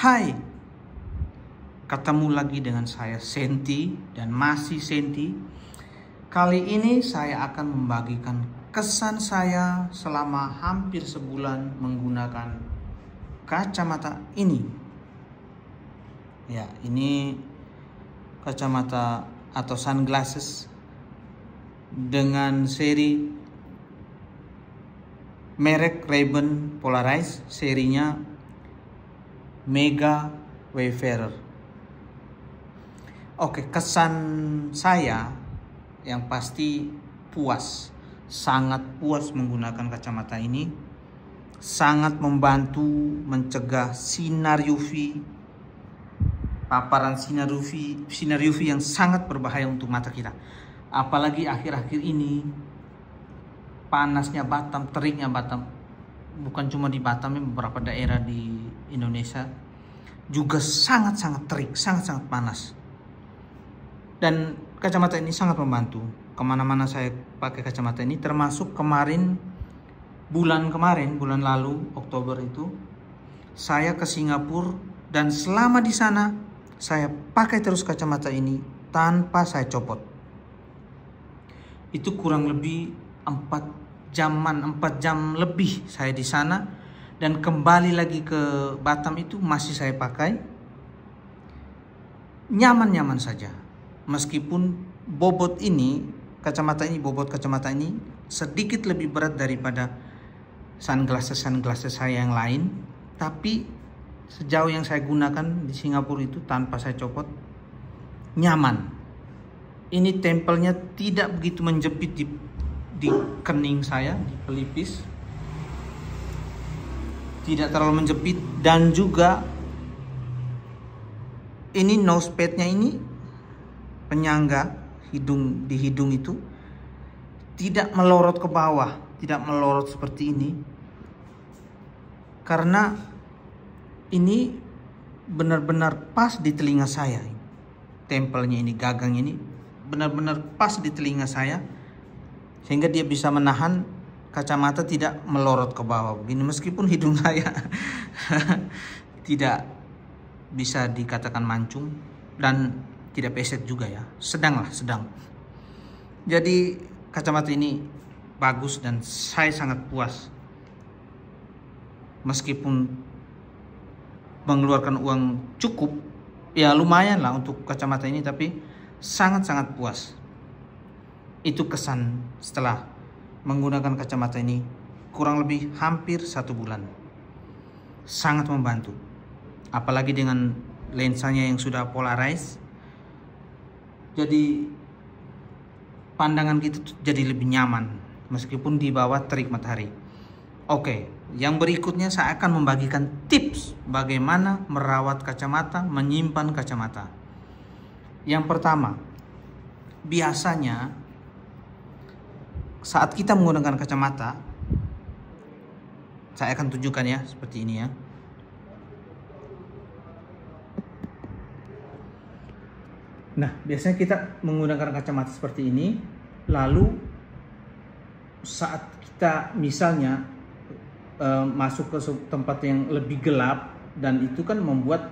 Hai, ketemu lagi dengan saya Senti dan masih Senti. Kali ini saya akan membagikan kesan saya selama hampir sebulan menggunakan kacamata ini. Ya, ini kacamata atau sunglasses dengan seri merek Ray-Ban Polarized, serinya Mega Wayfarer. Oke, kesan saya yang pasti puas, sangat puas menggunakan kacamata ini. Sangat membantu mencegah sinar UV, paparan sinar UV yang sangat berbahaya untuk mata kita. Apalagi akhir-akhir ini panasnya Batam, teriknya Batam. Bukan cuma di Batam, beberapa daerah di Indonesia juga sangat-sangat terik, sangat-sangat panas. Dan kacamata ini sangat membantu. Kemana-mana saya pakai kacamata ini, termasuk bulan lalu, Oktober itu, saya ke Singapura dan selama di sana saya pakai terus kacamata ini tanpa saya copot. Itu kurang lebih 4 jam lebih saya di sana, dan kembali lagi ke Batam itu masih saya pakai. Nyaman-nyaman saja. Meskipun bobot kacamata ini sedikit lebih berat daripada sunglasses saya yang lain, tapi sejauh yang saya gunakan di Singapura itu tanpa saya copot, nyaman. Ini tempelnya tidak begitu menjepit di kening saya, di pelipis, tidak terlalu menjepit. Dan juga ini nose padnya ini, penyangga di hidung itu tidak melorot ke bawah, tidak melorot seperti ini, karena ini benar-benar pas di telinga saya. Tempelnya ini, gagang ini benar-benar pas di telinga saya, sehingga dia bisa menahan kacamata tidak melorot ke bawah begini. Meskipun hidung saya tidak bisa dikatakan mancung dan tidak peset juga ya, sedang. Jadi kacamata ini bagus dan saya sangat puas. Meskipun mengeluarkan uang cukup, ya lumayan lah untuk kacamata ini, tapi sangat-sangat puas. Itu kesan setelah menggunakan kacamata ini kurang lebih hampir 1 bulan. Sangat membantu. Apalagi dengan lensanya yang sudah polarized. Jadi pandangan kita jadi lebih nyaman meskipun di bawah terik matahari. Oke, yang berikutnya saya akan membagikan tips bagaimana merawat kacamata, menyimpan kacamata. Yang pertama, biasanya saat kita menggunakan kacamata, saya akan tunjukkan ya, seperti ini ya. Nah, biasanya kita menggunakan kacamata seperti ini, lalu saat kita misalnya masuk ke tempat yang lebih gelap, dan itu kan membuat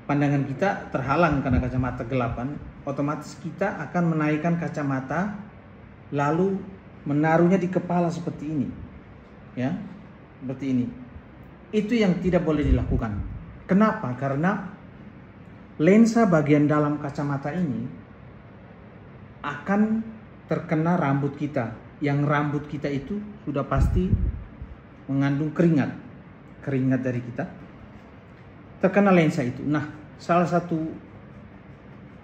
pandangan kita terhalang karena kacamata gelapan, otomatis kita akan menaikkan kacamata lalu menaruhnya di kepala seperti ini, ya, seperti ini. Itu yang tidak boleh dilakukan. Kenapa? Karena lensa bagian dalam kacamata ini akan terkena rambut kita, yang rambut kita itu sudah pasti mengandung keringat dari kita, terkena lensa itu. Nah, salah satu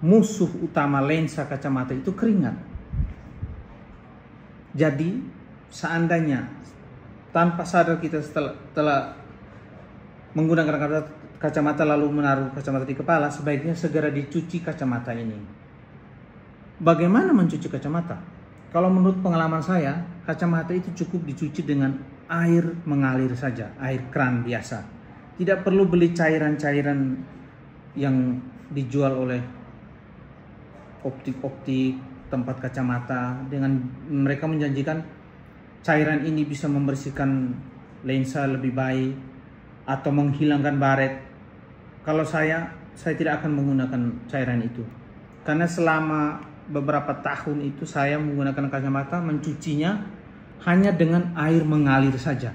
musuh utama lensa kacamata itu keringat. Jadi seandainya tanpa sadar kita setelah menggunakan kacamata lalu menaruh kacamata di kepala, sebaiknya segera dicuci kacamata ini. Bagaimana mencuci kacamata? Kalau menurut pengalaman saya, kacamata itu cukup dicuci dengan air mengalir saja, air keran biasa. Tidak perlu beli cairan-cairan yang dijual oleh optik-optik tempat kacamata, dengan mereka menjanjikan cairan ini bisa membersihkan lensa lebih baik. atau menghilangkan baret. Kalau saya tidak akan menggunakan cairan itu. Karena selama beberapa tahun itu saya menggunakan kacamata, mencucinya hanya dengan air mengalir saja.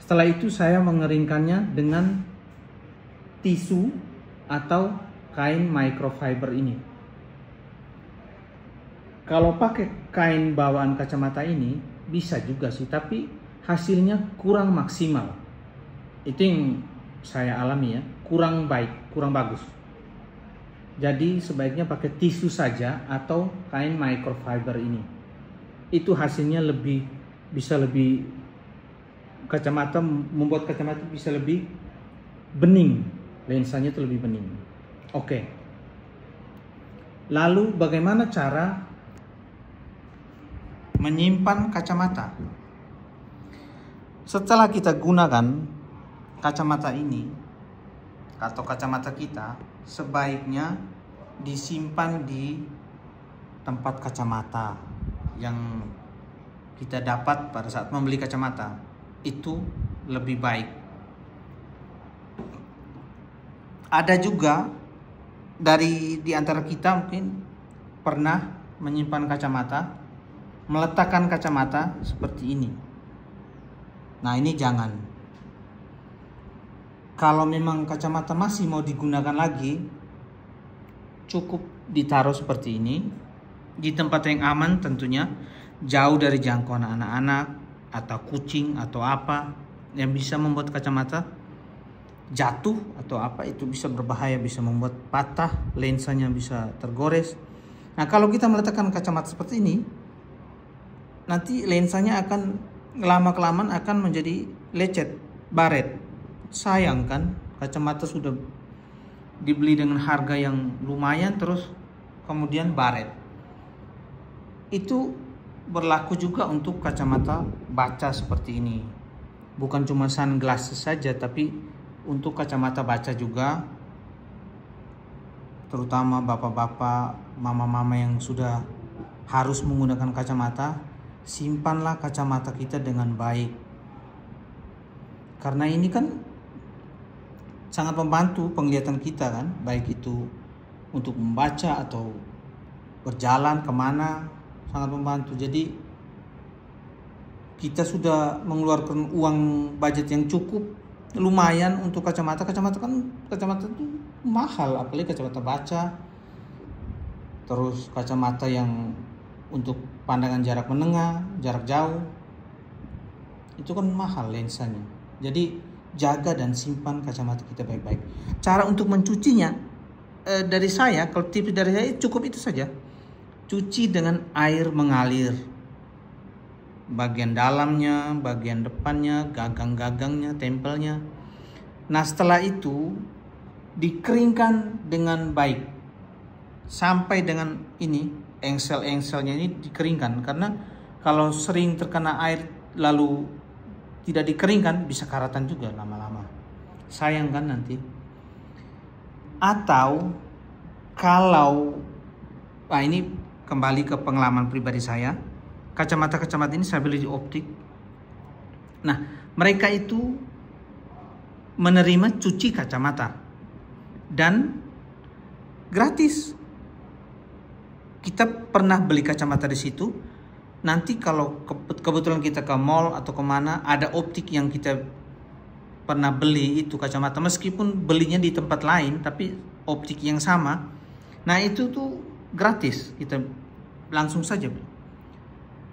Setelah itu saya mengeringkannya dengan tisu atau kain microfiber ini. Kalau pakai kain bawaan kacamata ini bisa juga sih, tapi hasilnya kurang maksimal. Itu yang saya alami ya, kurang baik, kurang bagus. Jadi sebaiknya pakai tisu saja atau kain microfiber ini. Itu hasilnya bisa lebih kacamata, membuat kacamata bisa lebih bening, lensanya itu lebih bening. Oke. Lalu bagaimana cara menyimpan kacamata? Setelah kita gunakan kacamata ini atau kacamata kita, sebaiknya disimpan di tempat kacamata yang kita dapat pada saat membeli kacamata. Itu lebih baik. Ada juga di antara kita mungkin pernah menyimpan kacamata, meletakkan kacamata seperti ini. Nah, ini jangan. Kalau memang kacamata masih mau digunakan lagi, cukup ditaruh seperti ini di tempat yang aman tentunya, jauh dari jangkauan anak-anak atau kucing atau apa yang bisa membuat kacamata jatuh atau apa, itu bisa berbahaya, bisa membuat patah, lensanya bisa tergores. Nah, kalau kita meletakkan kacamata seperti ini, nanti lensanya akan lama-kelamaan akan menjadi lecet, baret. Sayang kan, kacamata sudah dibeli dengan harga yang lumayan terus kemudian baret. Itu berlaku juga untuk kacamata baca seperti ini. Bukan cuma sunglasses saja, tapi untuk kacamata baca juga, terutama bapak-bapak, mama-mama yang sudah harus menggunakan kacamata, simpanlah kacamata kita dengan baik. Karena ini kan sangat membantu penglihatan kita kan, baik itu untuk membaca atau berjalan kemana, sangat membantu. Jadi kita sudah mengeluarkan uang budget yang cukup lumayan untuk kacamata. Kacamata itu mahal, apalagi kacamata baca. Terus kacamata yang untuk pandangan jarak menengah, jarak jauh, itu kan mahal lensanya. Jadi jaga dan simpan kacamata kita baik-baik. Cara untuk mencucinya, dari saya, kalau tips dari saya cukup itu saja. Cuci dengan air mengalir, bagian dalamnya, bagian depannya, gagang-gagangnya, tempelnya. Nah, setelah itu dikeringkan dengan baik sampai dengan ini, engsel-engselnya ini dikeringkan. Karena kalau sering terkena air lalu tidak dikeringkan, bisa karatan juga lama-lama. Sayang kan nanti. Atau kalau ini kembali ke pengalaman pribadi saya, kacamata-kacamata ini saya beli di optik. Nah, mereka itu menerima cuci kacamata dan gratis. Kita pernah beli kacamata di situ. Nanti kalau kebetulan kita ke mall atau kemana, ada optik yang kita pernah beli itu kacamata, meskipun belinya di tempat lain tapi optik yang sama. Nah, itu tuh gratis, kita langsung saja,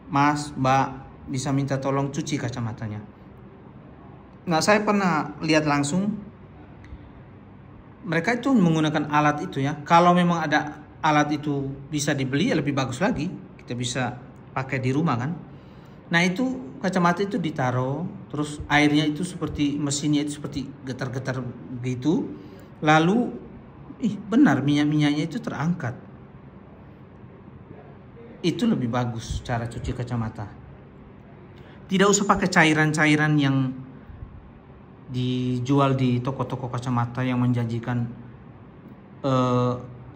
Mas, Mbak, bisa minta tolong cuci kacamatanya. Nah, saya pernah lihat langsung mereka itu menggunakan alat itu ya. Kalau memang ada alat itu bisa dibeli, ya lebih bagus lagi, kita bisa pakai di rumah kan. Nah, itu kacamata itu ditaruh, terus airnya itu seperti, mesinnya itu seperti getar-getar gitu, lalu benar minyak-minyaknya itu terangkat. Itu lebih bagus cara cuci kacamata. Tidak usah pakai cairan-cairan yang dijual di toko-toko kacamata yang menjanjikan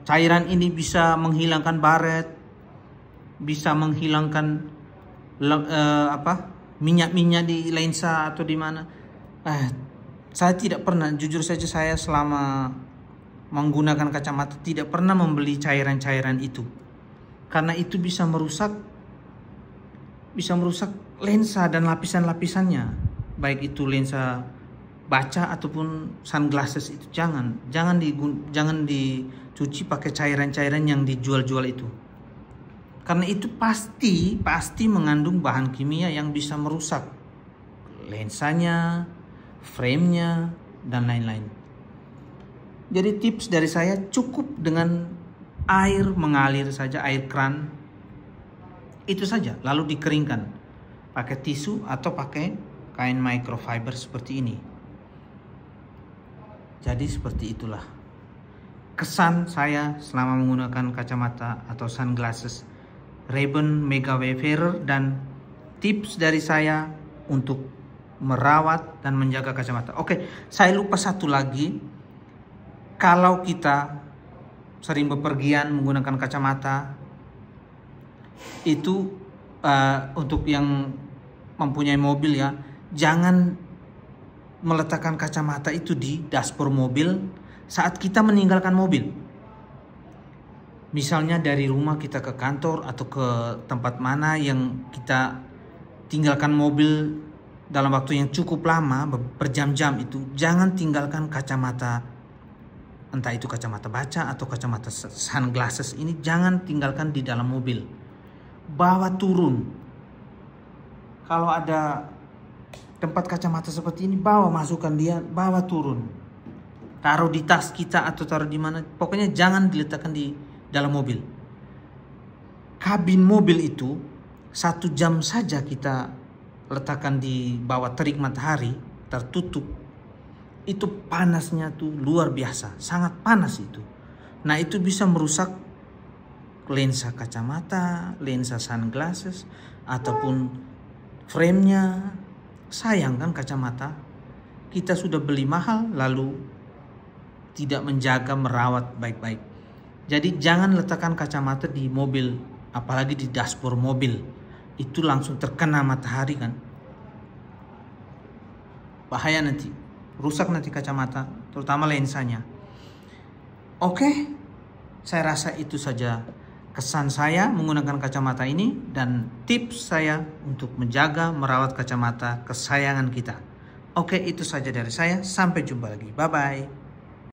cairan ini bisa menghilangkan baret, bisa menghilangkan minyak-minyak di lensa atau di mana. Saya tidak pernah, jujur saja saya selama menggunakan kacamata tidak pernah membeli cairan-cairan itu. Karena itu bisa merusak lensa dan lapisan-lapisannya. Baik itu lensa baca ataupun sunglasses itu jangan dicuci pakai cairan-cairan yang dijual-jual itu. Karena itu pasti mengandung bahan kimia yang bisa merusak lensanya, frame-nya, dan lain-lain. Jadi tips dari saya cukup dengan air mengalir saja, air keran. Itu saja, lalu dikeringkan. Pakai tisu atau pakai kain microfiber seperti ini. Jadi seperti itulah kesan saya selama menggunakan kacamata atau sunglasses Ray-Ban Mega Wayfarer, dan tips dari saya untuk merawat dan menjaga kacamata. Oke, saya lupa satu lagi. Kalau kita sering bepergian menggunakan kacamata, itu untuk yang mempunyai mobil ya, jangan meletakkan kacamata itu di dashboard mobil saat kita meninggalkan mobil. Misalnya dari rumah kita ke kantor atau ke tempat mana yang kita tinggalkan mobil dalam waktu yang cukup lama, berjam-jam, itu jangan tinggalkan kacamata, entah itu kacamata baca atau kacamata sunglasses ini, jangan tinggalkan di dalam mobil. Bawa turun. Kalau ada tempat kacamata seperti ini, masukkan dia, bawa turun. Taruh di tas kita atau taruh di mana, pokoknya jangan diletakkan di dalam mobil. Kabin mobil itu 1 jam saja kita letakkan di bawah terik matahari, tertutup, itu panasnya tuh luar biasa, sangat panas itu. Nah, itu bisa merusak lensa kacamata, lensa sunglasses, ataupun frame-nya. Sayang kan kacamata, kita sudah beli mahal lalu tidak menjaga, merawat baik-baik. Jadi jangan letakkan kacamata di mobil, apalagi di dashboard mobil. Itu langsung terkena matahari kan. Bahaya nanti, rusak nanti kacamata, terutama lensanya. Oke, saya rasa itu saja kesan saya menggunakan kacamata ini dan tips saya untuk menjaga, merawat kacamata kesayangan kita. Oke, itu saja dari saya. Sampai jumpa lagi. Bye-bye.